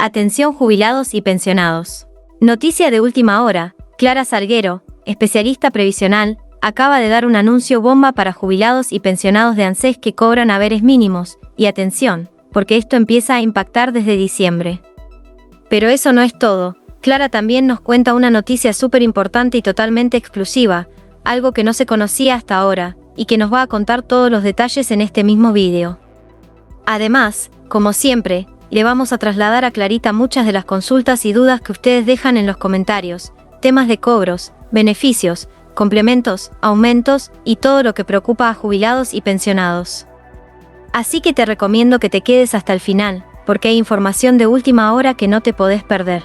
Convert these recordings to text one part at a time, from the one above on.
Atención jubilados y pensionados. Noticia de última hora, Clara Salguero, especialista previsional, acaba de dar un anuncio bomba para jubilados y pensionados de ANSES que cobran haberes mínimos, y atención, porque esto empieza a impactar desde diciembre. Pero eso no es todo, Clara también nos cuenta una noticia súper importante y totalmente exclusiva, algo que no se conocía hasta ahora, y que nos va a contar todos los detalles en este mismo vídeo. Además, como siempre, le vamos a trasladar a Clarita muchas de las consultas y dudas que ustedes dejan en los comentarios, temas de cobros, beneficios, complementos, aumentos y todo lo que preocupa a jubilados y pensionados. Así que te recomiendo que te quedes hasta el final, porque hay información de última hora que no te podés perder.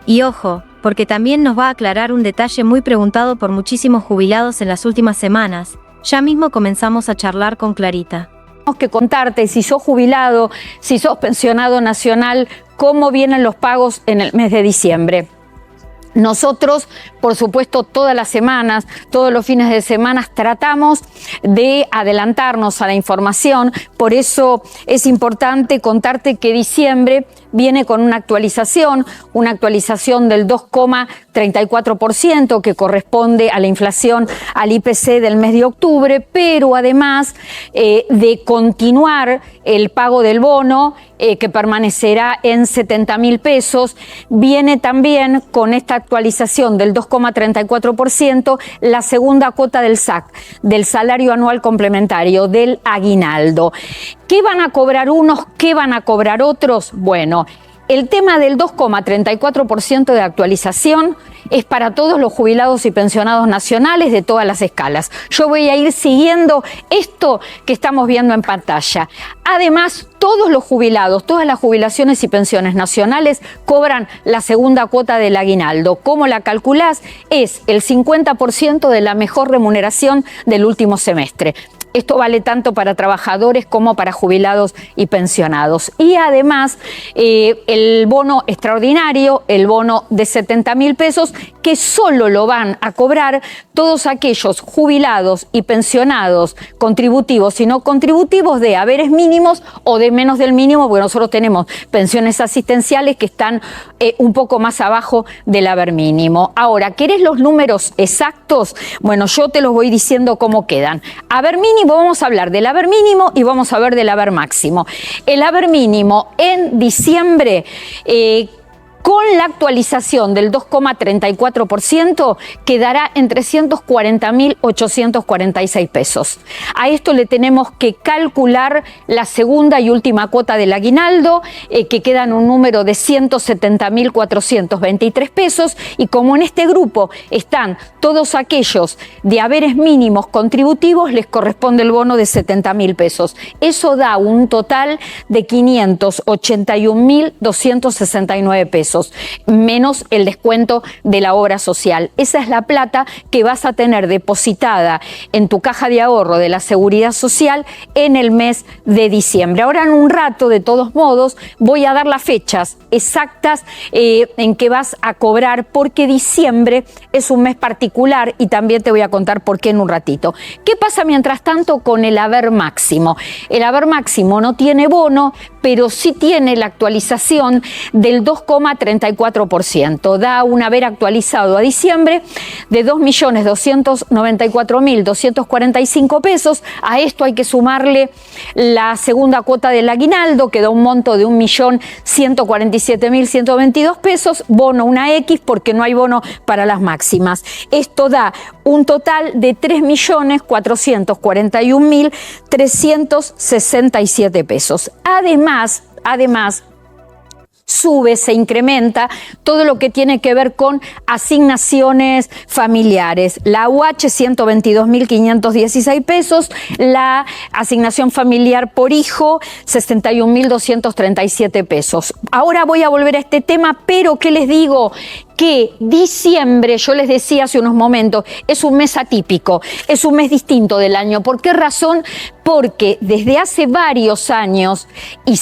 Y ojo, porque también nos va a aclarar un detalle muy preguntado por muchísimos jubilados en las últimas semanas. Ya mismo comenzamos a charlar con Clarita. Tenemos que contarte si sos jubilado, si sos pensionado nacional, cómo vienen los pagos en el mes de diciembre. Nosotros, por supuesto, todas las semanas, todos los fines de semana, tratamos de adelantarnos a la información. Por eso es importante contarte que diciembre viene con una actualización del 2,34% que corresponde a la inflación, al IPC del mes de octubre, pero además de continuar el pago del bono, que permanecerá en 70.000 pesos, viene también con esta actualización del 2,34% la segunda cuota del SAC, del salario anual complementario, del aguinaldo. ¿Qué van a cobrar unos? ¿Qué van a cobrar otros? Bueno, el tema del 2,34% de actualización es para todos los jubilados y pensionados nacionales de todas las escalas. Yo voy a ir siguiendo esto que estamos viendo en pantalla. Además, todos los jubilados, todas las jubilaciones y pensiones nacionales cobran la segunda cuota del aguinaldo. ¿Cómo la calculás? Es el 50% de la mejor remuneración del último semestre. Esto vale tanto para trabajadores como para jubilados y pensionados. Y además, el bono extraordinario, el bono de 70.000 pesos, que solo lo van a cobrar todos aquellos jubilados y pensionados contributivos y no contributivos de haberes mínimos o de menos del mínimo, porque nosotros tenemos pensiones asistenciales que están un poco más abajo del haber mínimo. Ahora, ¿querés los números exactos? Bueno, yo te los voy diciendo cómo quedan. Haber mínimo, vamos a hablar del haber mínimo y vamos a ver del haber máximo. El haber mínimo en diciembre, con la actualización del 2,34%, quedará en 340.846 pesos. A esto le tenemos que calcular la segunda y última cuota del aguinaldo, que queda en un número de 170.423 pesos. Y como en este grupo están todos aquellos de haberes mínimos contributivos, les corresponde el bono de 70.000 pesos. Eso da un total de 581.269 pesos. Menos el descuento de la obra social. Esa es la plata que vas a tener depositada en tu caja de ahorro de la Seguridad Social en el mes de diciembre. Ahora, en un rato, de todos modos, voy a dar las fechas exactas en que vas a cobrar, porque diciembre es un mes particular y también te voy a contar por qué en un ratito. ¿Qué pasa mientras tanto con el haber máximo? El haber máximo no tiene bono, pero sí tiene la actualización del 2,34%. Da un haber actualizado a diciembre de 2.294.245 pesos. A esto hay que sumarle la segunda cuota del aguinaldo, que da un monto de 1.147.122 pesos, bono una X porque no hay bono para las máximas. Esto da un total de 3.441.367 pesos. Además, sube, se incrementa todo lo que tiene que ver con asignaciones familiares. La UH, 122.516 pesos. La asignación familiar por hijo, 61.237 pesos. Ahora voy a volver a este tema, pero ¿qué les digo? que diciembre, yo les decía hace unos momentos, es un mes atípico, es un mes distinto del año. ¿Por qué razón? Porque desde hace varios años, y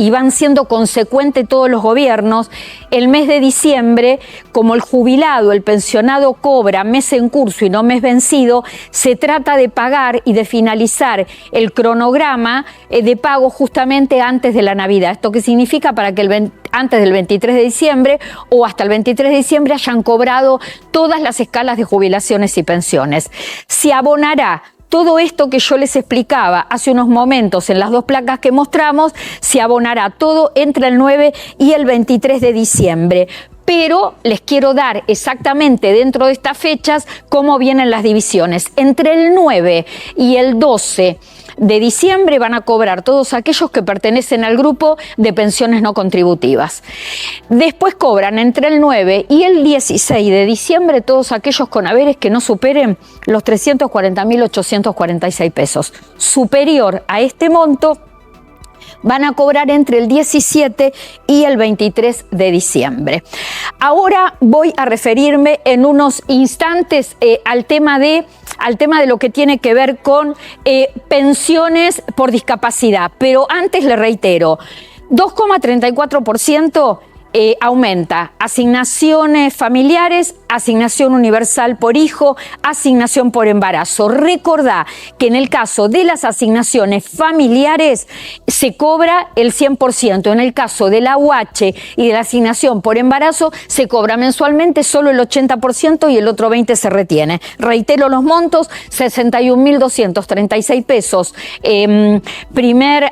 van siendo consecuentes todos los gobiernos, el mes de diciembre, como el jubilado, el pensionado cobra mes en curso y no mes vencido, se trata de pagar y de finalizar el cronograma de pago justamente antes de la Navidad. ¿Esto qué significa? Para que antes del 23 de diciembre o hasta el 23 de diciembre hayan cobrado todas las escalas de jubilaciones y pensiones. Se abonará todo esto que yo les explicaba hace unos momentos en las dos placas que mostramos, se abonará todo entre el 9 y el 23 de diciembre. Pero les quiero dar exactamente dentro de estas fechas cómo vienen las divisiones. Entre el 9 y el 12 de diciembre van a cobrar todos aquellos que pertenecen al grupo de pensiones no contributivas. Después cobran entre el 9 y el 16 de diciembre todos aquellos con haberes que no superen los 340.846 pesos. Superior a este monto, van a cobrar entre el 17 y el 23 de diciembre. Ahora voy a referirme en unos instantes al tema de lo que tiene que ver con pensiones por discapacidad. Pero antes le reitero, 2,34% aumenta asignaciones familiares, asignación universal por hijo, asignación por embarazo. Recordá que en el caso de las asignaciones familiares se cobra el 100%. En el caso de la UH y de la asignación por embarazo se cobra mensualmente solo el 80% y el otro 20% se retiene. Reitero los montos: 61.236 pesos. Primera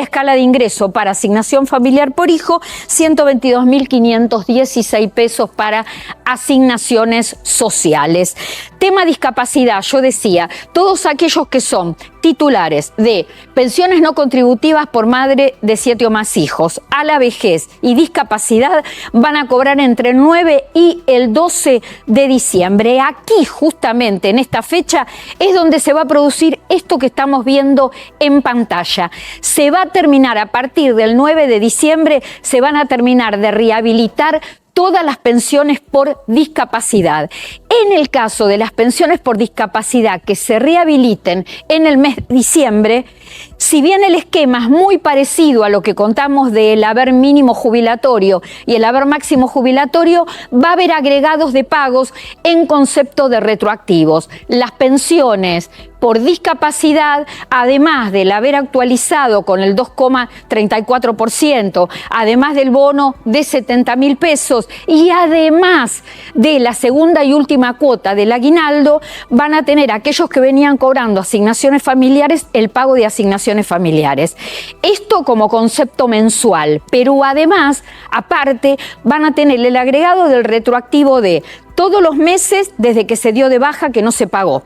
escala de ingreso para asignación familiar por hijo, 122.516 pesos para asignaciones sociales. Tema discapacidad, yo decía, todos aquellos que son titulares de pensiones no contributivas por madre de 7 o más hijos, a la vejez y discapacidad van a cobrar entre el 9 y el 12 de diciembre. Aquí, justamente en esta fecha, es donde se va a producir esto que estamos viendo en pantalla. Se va a terminar a partir del 9 de diciembre, se van a terminar de rehabilitar todas las pensiones por discapacidad. En el caso de las pensiones por discapacidad que se rehabiliten en el mes de diciembre, si bien el esquema es muy parecido a lo que contamos del haber mínimo jubilatorio y el haber máximo jubilatorio, va a haber agregados de pagos en concepto de retroactivos. Las pensiones por discapacidad, además del haber actualizado con el 2,34%, además del bono de 70.000 pesos y además de la segunda y última cuota del aguinaldo, van a tener aquellos que venían cobrando asignaciones familiares el pago de asignaciones familiares. Esto como concepto mensual, pero además, aparte, van a tener el agregado del retroactivo de todos los meses desde que se dio de baja que no se pagó,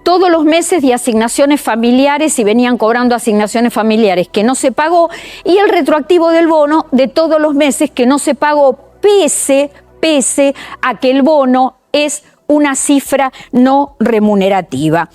todos los meses de asignaciones familiares si venían cobrando asignaciones familiares que no se pagó, y el retroactivo del bono de todos los meses que no se pagó pese a que el bono es una cifra no remunerativa.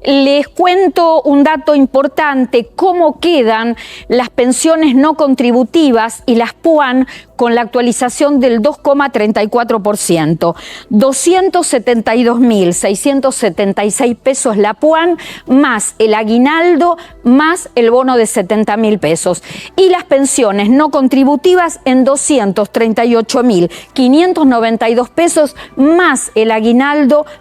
Les cuento un dato importante: cómo quedan las pensiones no contributivas y las PUAN con la actualización del 2,34%. 272.676 pesos la PUAN, más el aguinaldo, más el bono de 70.000 pesos. Y las pensiones no contributivas en 238.592 pesos, más el aguinaldo,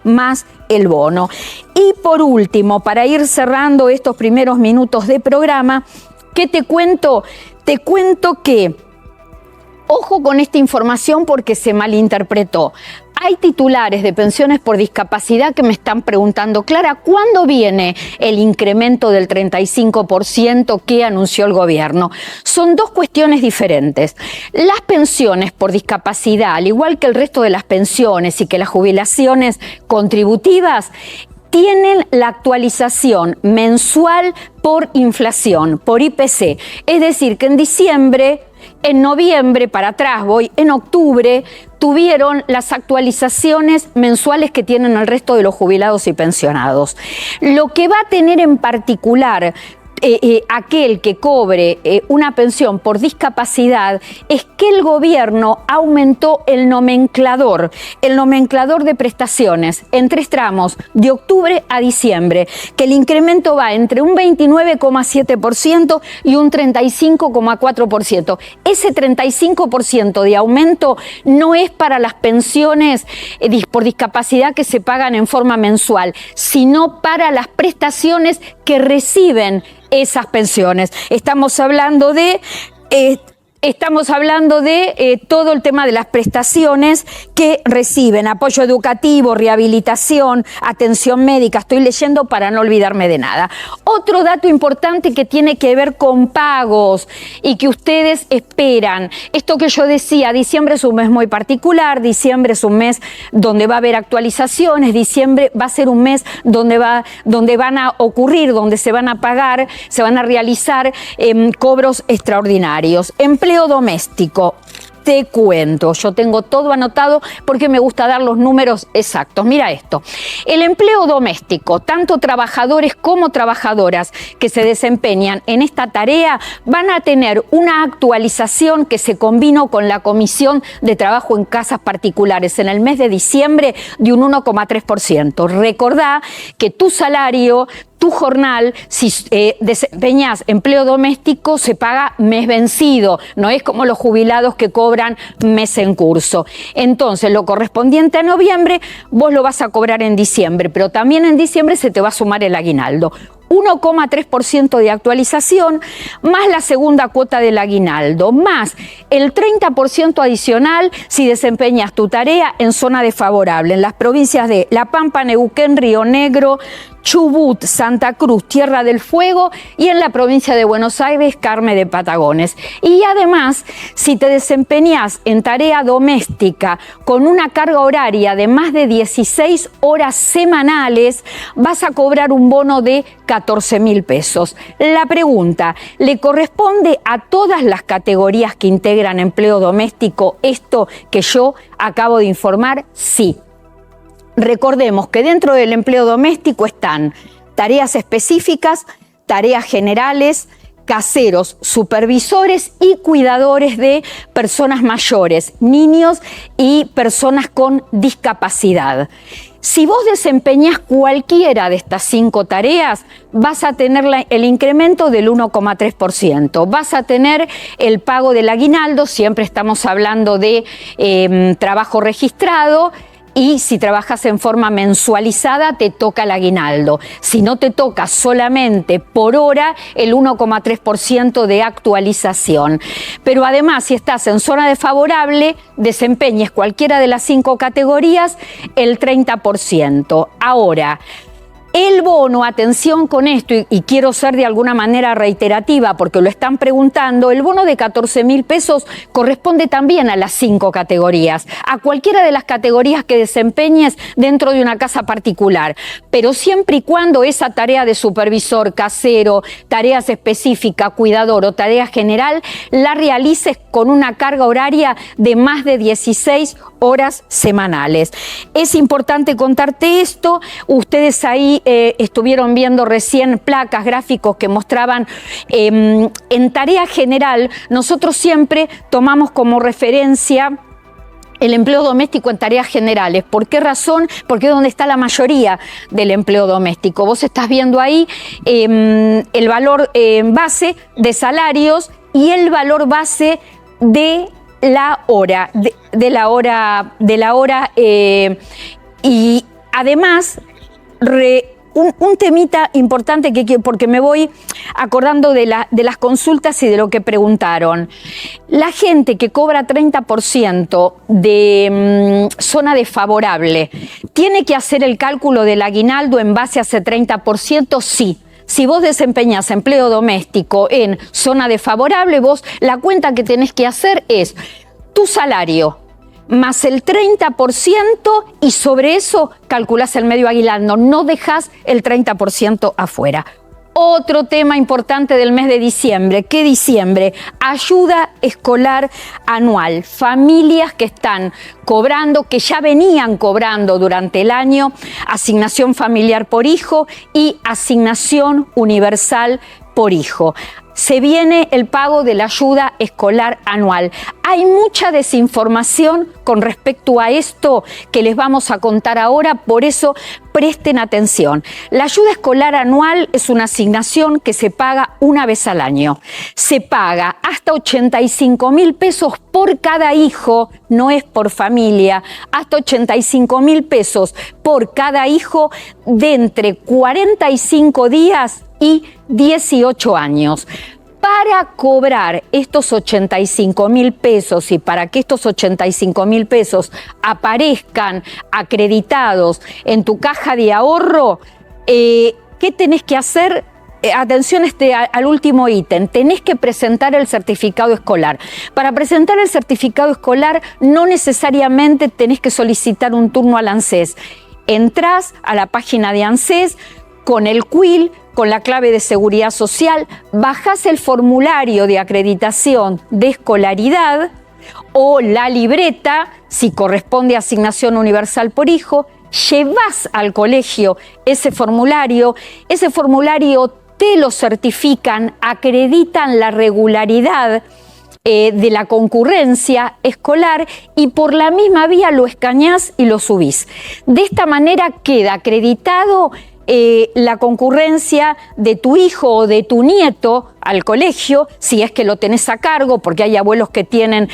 más el bono. Y por último, para ir cerrando estos primeros minutos de programa, ¿qué te cuento? Te cuento que, ojo con esta información porque se malinterpretó. Hay titulares de pensiones por discapacidad que me están preguntando: Clara, ¿cuándo viene el incremento del 35% que anunció el gobierno? Son dos cuestiones diferentes. Las pensiones por discapacidad, al igual que el resto de las pensiones y que las jubilaciones contributivas, tienen la actualización mensual por inflación, por IPC. Es decir, que en diciembre, en noviembre, para atrás voy, en octubre, tuvieron las actualizaciones mensuales que tienen el resto de los jubilados y pensionados. Lo que va a tener en particular aquel que cobre una pensión por discapacidad es que el gobierno aumentó el nomenclador de prestaciones en 3 tramos, de octubre a diciembre, que el incremento va entre un 29,7% y un 35,4%. Ese 35% de aumento no es para las pensiones por discapacidad que se pagan en forma mensual, sino para las prestaciones que reciben esas pensiones. Estamos hablando de todo el tema de las prestaciones que reciben: apoyo educativo, rehabilitación, atención médica. Estoy leyendo para no olvidarme de nada. Otro dato importante que tiene que ver con pagos y que ustedes esperan. Esto que yo decía, diciembre es un mes muy particular, diciembre es un mes donde va a haber actualizaciones, diciembre va a ser un mes donde van a ocurrir, donde se van a pagar, se van a realizar cobros extraordinarios. Empleo doméstico. Te cuento, yo tengo todo anotado porque me gusta dar los números exactos. Mira esto, el empleo doméstico, tanto trabajadores como trabajadoras que se desempeñan en esta tarea van a tener una actualización que se combinó con la Comisión de Trabajo en Casas Particulares en el mes de diciembre de un 1,3%. Recordá que tu salario, tu jornal, si desempeñas empleo doméstico, se paga mes vencido, no es como los jubilados que cobran mes en curso. Entonces, lo correspondiente a noviembre, vos lo vas a cobrar en diciembre, pero también en diciembre se te va a sumar el aguinaldo. 1,3% de actualización, más la segunda cuota del aguinaldo, más el 30% adicional si desempeñas tu tarea en zona desfavorable, en las provincias de La Pampa, Neuquén, Río Negro, Chubut, Santa Cruz, Tierra del Fuego y en la provincia de Buenos Aires, Carme de Patagones. Y además, si te desempeñas en tarea doméstica con una carga horaria de más de 16 horas semanales, vas a cobrar un bono de 14.000 pesos. La pregunta, ¿le corresponde a todas las categorías que integran empleo doméstico esto que yo acabo de informar? Sí. Recordemos que dentro del empleo doméstico están tareas específicas, tareas generales, caseros, supervisores y cuidadores de personas mayores, niños y personas con discapacidad. Si vos desempeñás cualquiera de estas 5 tareas, vas a tener el incremento del 1,3%. Vas a tener el pago del aguinaldo, siempre estamos hablando de trabajo registrado. Y si trabajas en forma mensualizada, te toca el aguinaldo. Si no te toca solamente por hora, el 1,3% de actualización. Pero además, si estás en zona desfavorable, desempeñes cualquiera de las 5 categorías, el 30%. Ahora, el bono, atención con esto, y quiero ser de alguna manera reiterativa porque lo están preguntando, el bono de 14.000 pesos corresponde también a las 5 categorías, a cualquiera de las categorías que desempeñes dentro de una casa particular, pero siempre y cuando esa tarea de supervisor, casero, tareas específicas, cuidador o tarea general, la realices con una carga horaria de más de 16 horas semanales. Es importante contarte esto, ustedes ahí estuvieron viendo recién placas, gráficos que mostraban en tarea general. Nosotros siempre tomamos como referencia el empleo doméstico en tareas generales. ¿Por qué razón? Porque es donde está la mayoría del empleo doméstico. Vos estás viendo ahí el valor base de salarios y el valor base de la hora, y además un temita importante porque me voy acordando de las consultas y de lo que preguntaron. La gente que cobra 30% de zona desfavorable, ¿tiene que hacer el cálculo del aguinaldo en base a ese 30%? Sí. Si vos desempeñás empleo doméstico en zona desfavorable, vos la cuenta que tenés que hacer es tu salario más el 30% y sobre eso calculás el medio aguinaldo, no dejás el 30% afuera. Otro tema importante del mes de diciembre, ¿qué diciembre? Ayuda escolar anual. Familias que están cobrando, que ya venían cobrando durante el año, asignación familiar por hijo y asignación universal por hijo. Se viene el pago de la ayuda escolar anual. Hay mucha desinformación con respecto a esto que les vamos a contar ahora, por eso presten atención. La ayuda escolar anual es una asignación que se paga una vez al año. Se paga hasta 85.000 pesos por cada hijo, no es por familia, hasta 85.000 pesos por cada hijo de entre 45 días y 18 años. Para cobrar estos 85.000 pesos y para que estos 85.000 pesos aparezcan acreditados en tu caja de ahorro, ¿qué tenés que hacer? Atención al último ítem, tenés que presentar el certificado escolar. Para presentar el certificado escolar no necesariamente tenés que solicitar un turno al ANSES. Entrás a la página de ANSES con el CUIL, con la clave de seguridad social, bajás el formulario de acreditación de escolaridad o la libreta, si corresponde a asignación universal por hijo, llevas al colegio ese formulario te lo certifican, acreditan la regularidad de la concurrencia escolar y por la misma vía lo escaneás y lo subís. De esta manera queda acreditado la concurrencia de tu hijo o de tu nieto al colegio, si es que lo tenés a cargo, porque hay abuelos que tienen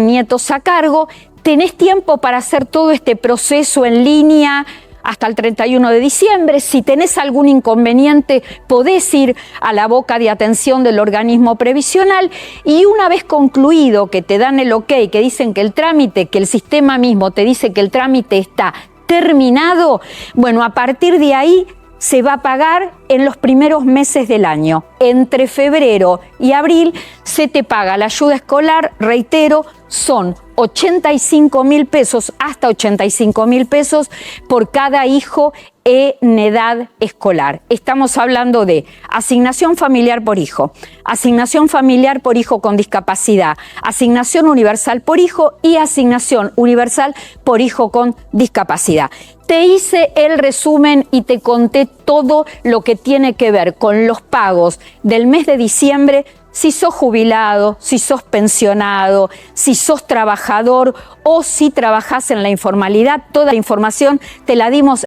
nietos a cargo. Tenés tiempo para hacer todo este proceso en línea hasta el 31 de diciembre. Si tenés algún inconveniente, podés ir a la boca de atención del organismo previsional y una vez concluido, que te dan el ok, que dicen que el trámite, que el sistema mismo te dice que el trámite está terminado, bueno, a partir de ahí se va a pagar en los primeros meses del año. Entre febrero y abril se te paga la ayuda escolar, reitero, son 85.000 pesos, hasta 85.000 pesos por cada hijo en edad escolar. Estamos hablando de asignación familiar por hijo con discapacidad, asignación universal por hijo y asignación universal por hijo con discapacidad. Te hice el resumen y te conté todo lo que tiene que ver con los pagos del mes de diciembre. Si sos jubilado, si sos pensionado, si sos trabajador o si trabajás en la informalidad, toda la información te la dimos